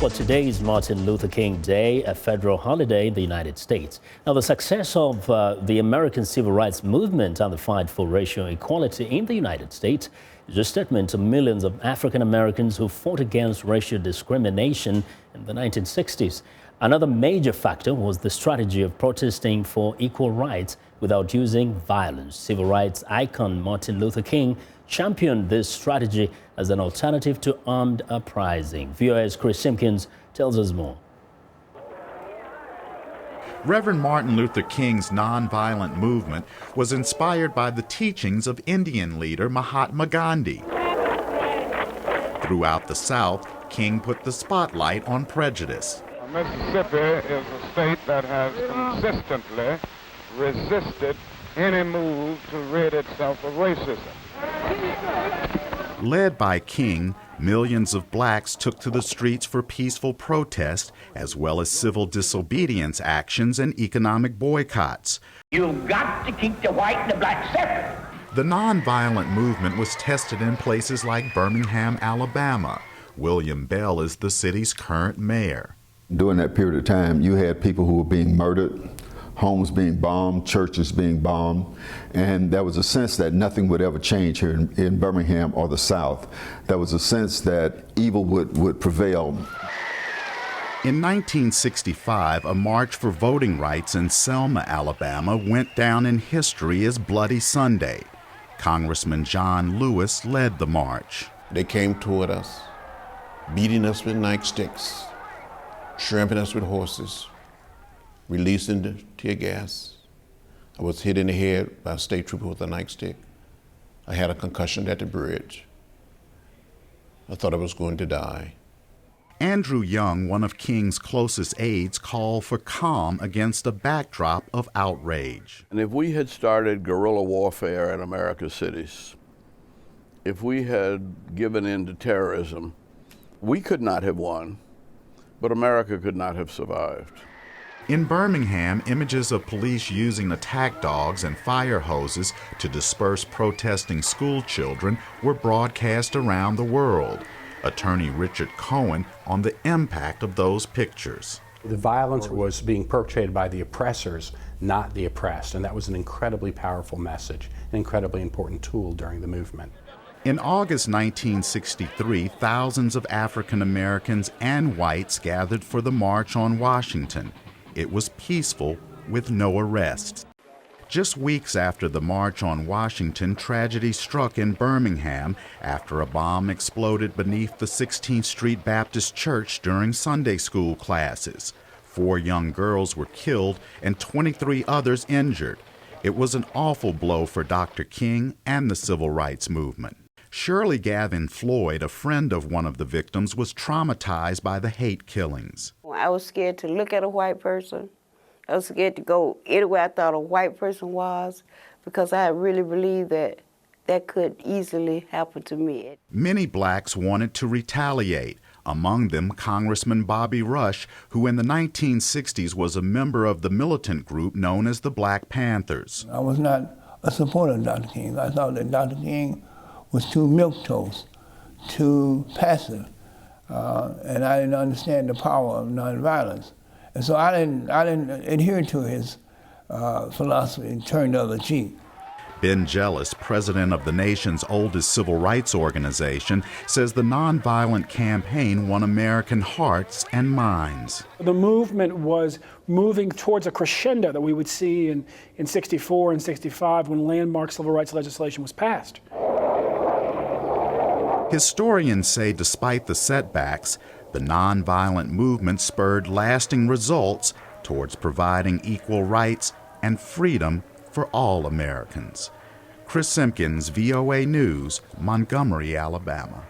Well, today is Martin Luther King Day, a federal holiday in the United States. Now, the success of the American civil rights movement and the fight for racial equality in the United States is a statement to millions of African Americans who fought against racial discrimination in the 1960s. Another major factor was the strategy of protesting for equal rights without using violence. Civil rights icon Martin Luther King championed this strategy as an alternative to armed uprising. VOA's Chris Simkins tells us more. Reverend Martin Luther King's nonviolent movement was inspired by the teachings of Indian leader Mahatma Gandhi. Throughout the South, King put the spotlight on prejudice. Mississippi is a state that has consistently resisted any move to rid itself of racism. Led by King, millions of blacks took to the streets for peaceful protest, as well as civil disobedience actions and economic boycotts. You've got to keep the white and the black separate. The nonviolent movement was tested in places like Birmingham, Alabama. William Bell is the city's current mayor. During that period of time, you had people who were being murdered, homes being bombed, churches being bombed, and there was a sense that nothing would ever change here in Birmingham or the South. There was a sense that evil would prevail. In 1965, a march for voting rights in Selma, Alabama went down in history as Bloody Sunday. Congressman John Lewis led the march. They came toward us, beating us with nightsticks, trampling us with horses, releasing the tear gas. I was hit in the head by a state trooper with a nightstick. I had a concussion at the bridge. I thought I was going to die. Andrew Young, one of King's closest aides, called for calm against a backdrop of outrage. And if we had started guerrilla warfare in America's cities, if we had given in to terrorism, we could not have won, but America could not have survived. In Birmingham, images of police using attack dogs and fire hoses to disperse protesting school children were broadcast around the world. Attorney Richard Cohen on the impact of those pictures. The violence was being perpetrated by the oppressors, not the oppressed, and that was an incredibly powerful message, an incredibly important tool during the movement. In August 1963, thousands of African Americans and whites gathered for the March on Washington. It was peaceful, with no arrests. Just weeks after the March on Washington, tragedy struck in Birmingham after a bomb exploded beneath the 16th Street Baptist Church during Sunday school classes. 4 young girls were killed and 23 others injured. It was an awful blow for Dr. King and the civil rights movement. Shirley Gavin Floyd, a friend of one of the victims, was traumatized by the hate killings. I was scared to look at a white person. I was scared to go anywhere I thought a white person was, because I really believed that that could easily happen to me. Many blacks wanted to retaliate, among them Congressman Bobby Rush, who in the 1960s was a member of the militant group known as the Black Panthers. I was not a supporter of Dr. King. I thought that Dr. King was too milquetoast, too passive, and I didn't understand the power of nonviolence. And so I didn't adhere to his philosophy and turn the other cheek. Ben Jealous, president of the nation's oldest civil rights organization, says the nonviolent campaign won American hearts and minds. The movement was moving towards a crescendo that we would see in 64 and 65 when landmark civil rights legislation was passed. Historians say despite the setbacks, the nonviolent movement spurred lasting results towards providing equal rights and freedom for all Americans. Chris Simkins, VOA News, Montgomery, Alabama.